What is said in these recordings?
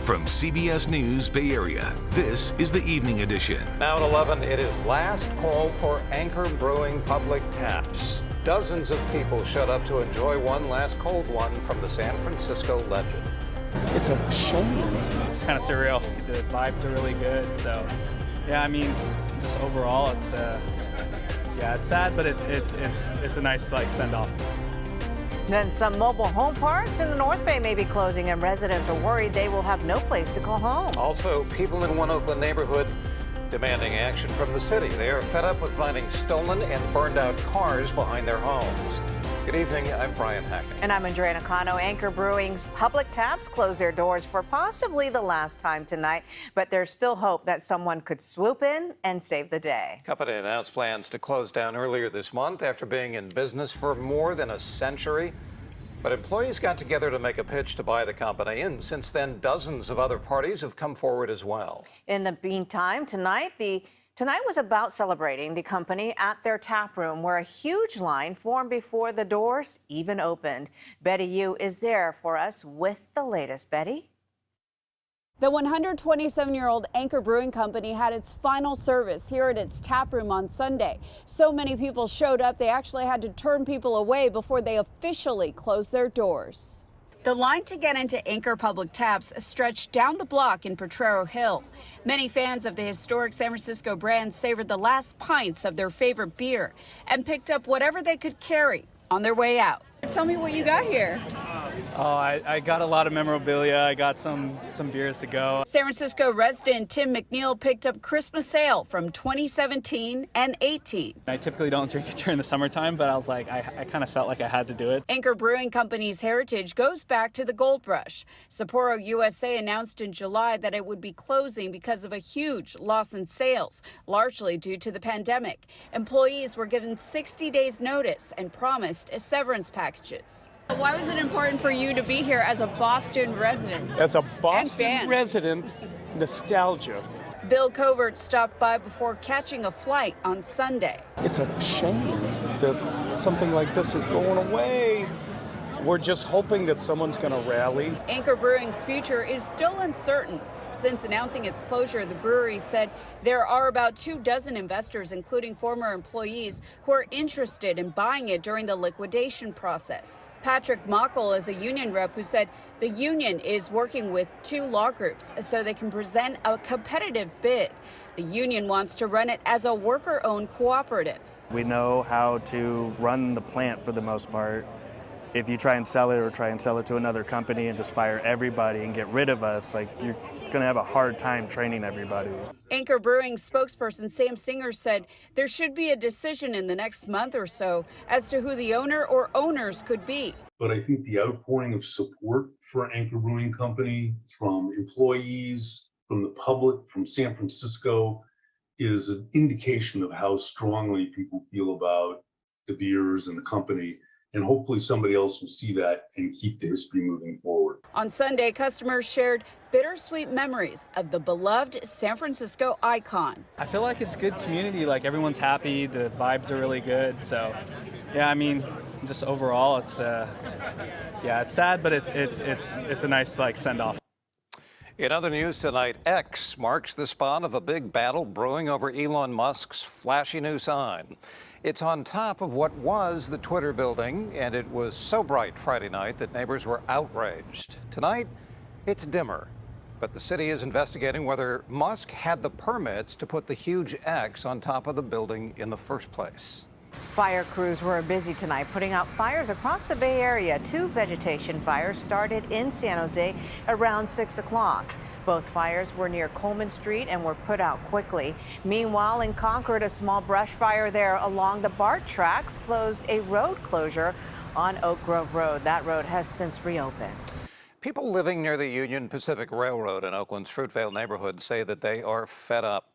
From CBS News Bay Area, this is the Evening Edition. Now at 11, it is last call for Anchor Brewing public taps. Dozens of people showed up to enjoy one last cold one from the San Francisco legend. It's a shame. It's kind of surreal. The vibes are really good. So, yeah, I mean, just overall, it's sad, but it's a nice send off. Then some mobile home parks in the North Bay may be closing, and residents are worried they will have no place to call home. Also, people in one Oakland neighborhood demanding action from the city. They are fed up with finding stolen and burned out cars behind their homes. Good evening, I'm Brian Hackney. And I'm Andrea Nakano. Anchor Brewing's public taps close their doors for possibly the last time tonight, but there's still hope that someone could swoop in and save the day. Company announced plans to close down earlier this month after being in business for more than a century. But employees got together to make a pitch to buy the company, and since then, dozens of other parties have come forward as well. In the meantime, tonight was about celebrating the company at their tap room, where a huge line formed before the doors even opened. Betty Yu is there for us with the latest. Betty? The 127-year-old Anchor Brewing Company had its final service here at its tap room on Sunday. So many people showed up, they actually had to turn people away before they officially closed their doors. The line to get into Anchor Public Taps stretched down the block in Potrero Hill. Many fans of the historic San Francisco brand savored the last pints of their favorite beer and picked up whatever they could carry on their way out. Tell me what you got here. Oh, I got a lot of memorabilia. I got some beers to go. San Francisco resident Tim McNeil picked up Christmas ale from 2017 and 18. I typically don't drink it during the summertime, but I was like, I kind of felt like I had to do it. Anchor Brewing Company's heritage goes back to the gold rush. Sapporo USA announced in July that it would be closing because of a huge loss in sales, largely due to the pandemic. Employees were given 60 days notice and promised severance packages. Why was it important for you to be here as a Boston resident? As a Boston resident, nostalgia. Bill Covert stopped by before catching a flight on Sunday. It's a shame that something like this is going away. We're just hoping that someone's going to rally. Anchor Brewing's future is still uncertain. Since announcing its closure, the brewery said there are about 24 investors, including former employees, who are interested in buying it during the liquidation process. Patrick Mockel is a union rep who said the union is working with 2 law groups so they can present a competitive bid. The union wants to run it as a worker-owned cooperative. We know how to run the plant for the most part. If you try and sell it or try and sell it to another company and just fire everybody and get rid of us, you're going to have a hard time training everybody. Anchor Brewing spokesperson Sam Singer said there should be a decision in the next month or so as to who the owner or owners could be. But I think the outpouring of support for Anchor Brewing Company from employees, from the public, from San Francisco is an indication of how strongly people feel about the beers and the company. And hopefully somebody else will see that and keep the history moving forward. On Sunday, customers shared bittersweet memories of the beloved San Francisco icon. I feel like it's good community. Like, everyone's happy. The vibes are really good. So, yeah, I mean, just overall, it's sad, but it's a nice send off. In other news tonight, X marks the spot of a big battle brewing over Elon Musk's flashy new sign. It's on top of what was the Twitter building, and it was so bright Friday night that neighbors were outraged. Tonight, it's dimmer, but the city is investigating whether Musk had the permits to put the huge X on top of the building in the first place. Fire crews were busy tonight putting out fires across the Bay Area. 2 vegetation fires started in San Jose around 6 o'clock. Both fires were near Coleman Street and were put out quickly. Meanwhile, in Concord, a small brush fire there along the BART tracks closed a road closure on Oak Grove Road. That road has since reopened. People living near the Union Pacific Railroad in Oakland's Fruitvale neighborhood say that they are fed up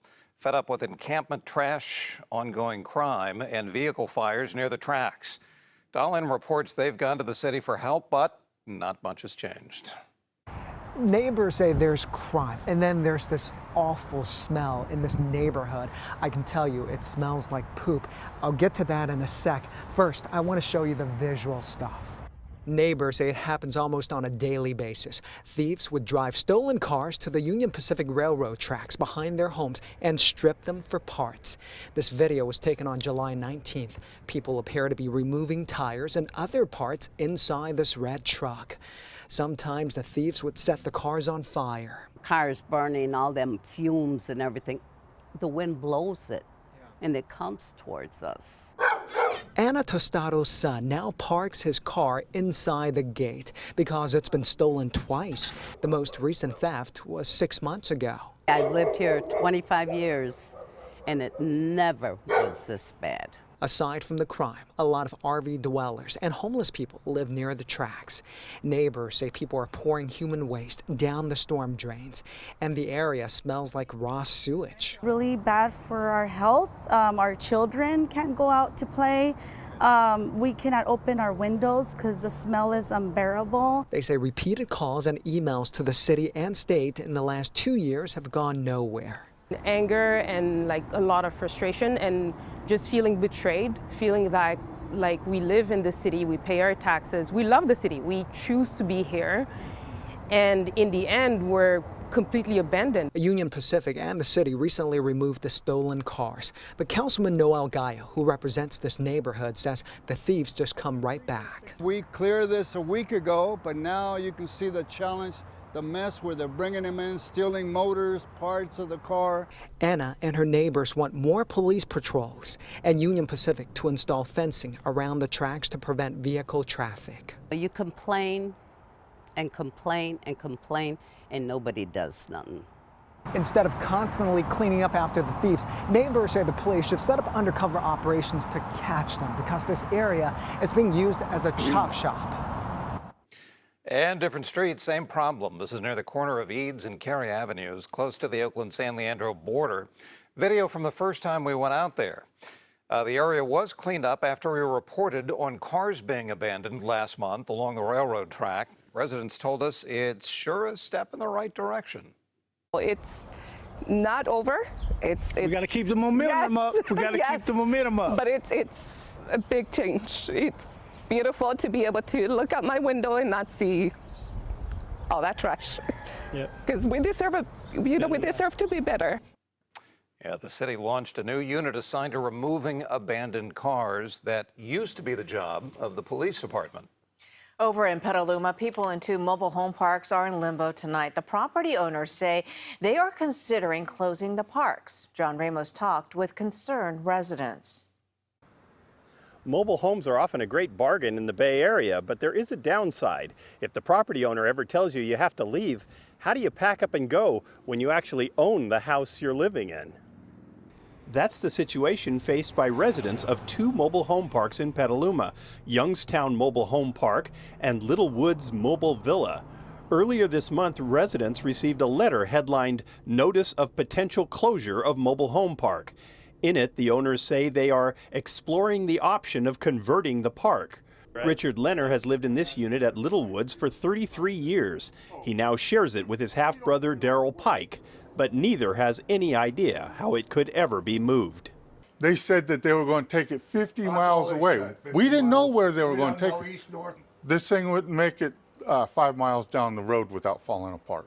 with encampment trash, ongoing crime, and vehicle fires near the tracks. Dahlin reports they've gone to the city for help, but not much has changed. Neighbors say there's crime, and then there's this awful smell in this neighborhood. I can tell you, it smells like poop. I'll get to that in a sec. First, I want to show you the visual stuff. Neighbors say it happens almost on a daily basis. Thieves would drive stolen cars to the Union Pacific Railroad tracks behind their homes and strip them for parts. This video was taken on July 19th. People appear to be removing tires and other parts inside this red truck. Sometimes the thieves would set the cars on fire. Cars burning, all them fumes and everything. The wind blows it, and it comes towards us. Anna Tostado's son now parks his car inside the gate because it's been stolen twice. The most recent theft was 6 months ago. I've lived here 25 years, and it never was this bad. Aside from the crime, a lot of RV dwellers and homeless people live near the tracks. Neighbors say people are pouring human waste down the storm drains, and the area smells like raw sewage. Really bad for our health. Our children can't go out to play. We cannot open our windows because the smell is unbearable. They say repeated calls and emails to the city and state in the last 2 years have gone nowhere. Anger and like a lot of frustration and just feeling betrayed, feeling that like we live in the city, we pay our taxes, we love the city, we choose to be here, and in the end we're completely abandoned. Union Pacific and the city recently removed the stolen cars, but Councilman Noel Gallo, who represents this neighborhood, says the thieves just come right back. We cleared this a week ago, but now you can see the challenge, the mess where they're bringing them in, stealing motors, parts of the car. Anna and her neighbors want more police patrols and Union Pacific to install fencing around the tracks to prevent vehicle traffic. You complain and complain and complain, and nobody does nothing. Instead of constantly cleaning up after the thieves, neighbors say the police should set up undercover operations to catch them because this area is being used as a chop shop. And different streets, same problem. This is near the corner of Eads and Cary Avenues, close to the Oakland-San Leandro border. Video from the first time we went out there. The area was cleaned up after we were reported on cars being abandoned last month along the railroad track. Residents told us it's sure a step in the right direction. It's not over. We got to keep the momentum up. We got to keep the momentum up. But it's a big change. It's beautiful to be able to look out my window and not see all that trash. Because we deserve we deserve to be better. Yeah, the city launched a new unit assigned to removing abandoned cars that used to be the job of the police department. Over in Petaluma, people in 2 mobile home parks are in limbo tonight. The property owners say they are considering closing the parks. John Ramos talked with concerned residents. Mobile homes are often a great bargain in the Bay Area, but there is a downside. If the property owner ever tells you have to leave, how do you pack up and go when you actually own the house you're living in? That's the situation faced by residents of 2 mobile home parks in Petaluma, Youngstown Mobile Home Park and Little Woods Mobile Villa. Earlier this month, residents received a letter headlined "Notice of Potential Closure of Mobile Home Park." In it, the owners say they are exploring the option of converting the park. Richard Lenner has lived in this unit at Little Woods for 33 years. He now shares it with his half-brother Daryl Pike, but neither has any idea how it could ever be moved. They said that they were going to take it 50 miles away. We didn't know where they were going to take it. This thing would make it 5 miles down the road without falling apart.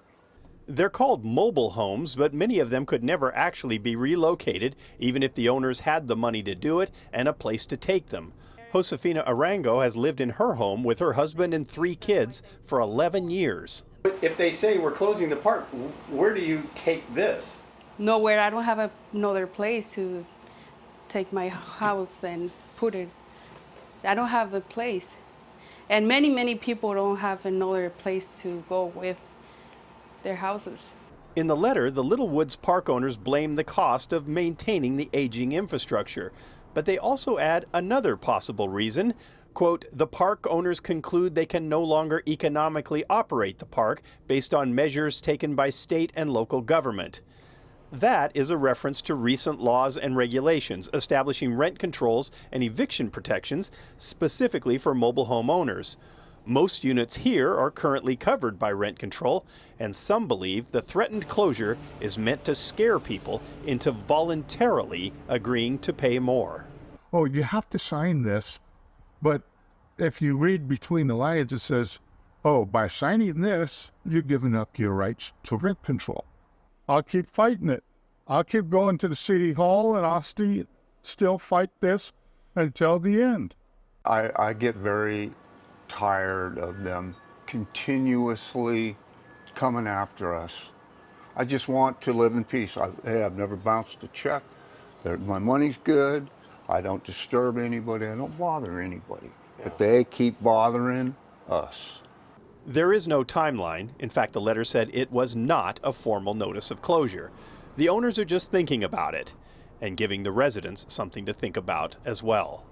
They're called mobile homes, but many of them could never actually be relocated, even if the owners had the money to do it and a place to take them. Josefina Arango has lived in her home with her husband and 3 kids for 11 years. If they say we're closing the park, where do you take this? Nowhere. I don't have another place to take my house and put it. I don't have a place. And many people don't have another place to go with their houses. In the letter, the Little Woods Park owners blame the cost of maintaining the aging infrastructure. But they also add another possible reason. Quote, the park owners conclude they can no longer economically operate the park based on measures taken by state and local government. That is a reference to recent laws and regulations establishing rent controls and eviction protections specifically for mobile home owners. Most units here are currently covered by rent control, and some believe the threatened closure is meant to scare people into voluntarily agreeing to pay more. Oh, you have to sign this, but if you read between the lines, it says, oh, by signing this, you're giving up your rights to rent control. I'll keep fighting it. I'll keep going to the city hall, and I'll still fight this until the end. I get very tired of them continuously coming after us. I just want to live in peace. I've never bounced a check. My money's good. I don't disturb anybody. I don't bother anybody. But they keep bothering us. There is no timeline. In fact, the letter said it was not a formal notice of closure. The owners are just thinking about it and giving the residents something to think about as well.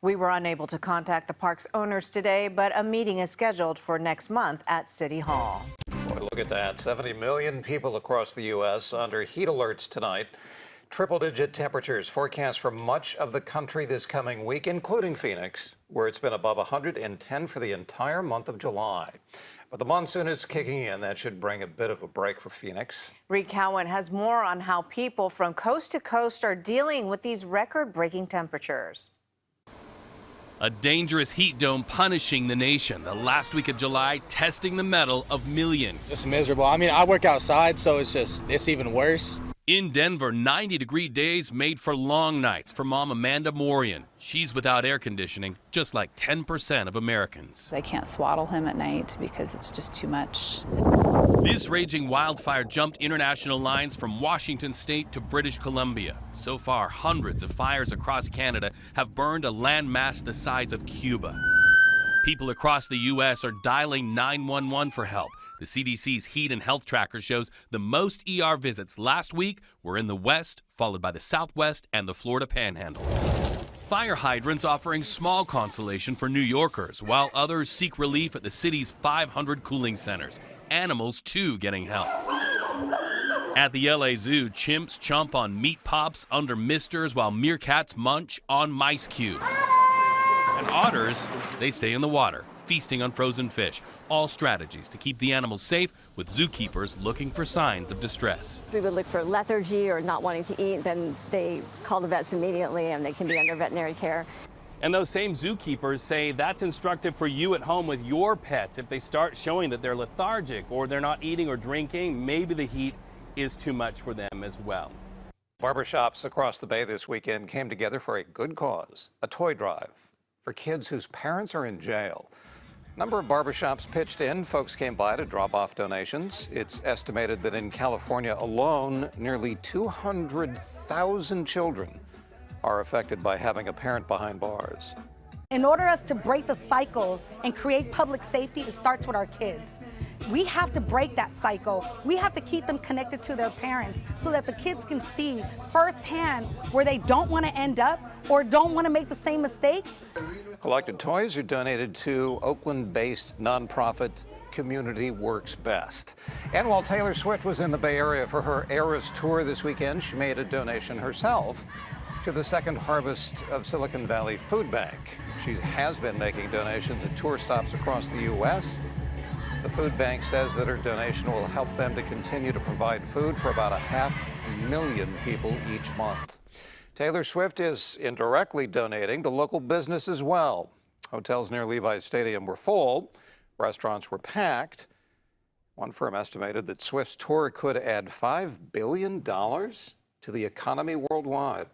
We were unable to contact the park's owners today, but a meeting is scheduled for next month at City Hall. Boy, look at that. 70 million people across the U.S. under heat alerts tonight. Triple-digit temperatures forecast for much of the country this coming week, including Phoenix, where it's been above 110 for the entire month of July. But the monsoon is kicking in. That should bring a bit of a break for Phoenix. Reed Cowan has more on how people from coast to coast are dealing with these record-breaking temperatures. A dangerous heat dome punishing the nation. The last week of July testing the mettle of millions. It's miserable. I mean, I work outside, so it's even worse. In Denver, 90-degree days made for long nights for mom Amanda Morian. She's without air conditioning, just like 10% of Americans. I can't swaddle him at night because it's just too much. This raging wildfire jumped international lines from Washington state to British Columbia. So far, hundreds of fires across Canada have burned a landmass the size of Cuba. People across the U.S. are dialing 911 for help. The CDC's heat and health tracker shows the most ER visits last week were in the West, followed by the Southwest and the Florida Panhandle. Fire hydrants offering small consolation for New Yorkers, while others seek relief at the city's 500 cooling centers. Animals, too, getting help. At the LA Zoo, chimps chomp on meat pops under misters while meerkats munch on mice cubes. And otters, they stay in the water, feasting on frozen fish. All strategies to keep the animals safe, with zookeepers looking for signs of distress. We would look for lethargy or not wanting to eat, then they call the vets immediately and they can be under veterinary care. And those same zookeepers say that's instructive for you at home with your pets. If they start showing that they're lethargic or they're not eating or drinking, maybe the heat is too much for them as well. Barbershops across the Bay this weekend came together for a good cause, a toy drive for kids whose parents are in jail. A number of barbershops pitched in. Folks came by to drop off donations. It's estimated that in California alone, nearly 200,000 children are affected by having a parent behind bars. In order for us to break the cycle and create public safety, it starts with our kids. We have to break that cycle. We have to keep them connected to their parents so that the kids can see firsthand where they don't want to end up or don't want to make the same mistakes. Collected toys are donated to Oakland-based nonprofit Community Works Best. And while Taylor Swift was in the Bay Area for her Eras tour this weekend, she made a donation herself to the Second Harvest of Silicon Valley Food Bank. She has been making donations at tour stops across the U.S. The food bank says that her donation will help them to continue to provide food for about 500,000 people each month. Taylor Swift is indirectly donating to local business as well. Hotels near Levi's Stadium were full. Restaurants were packed. One firm estimated that Swift's tour could add $5 billion to the economy worldwide.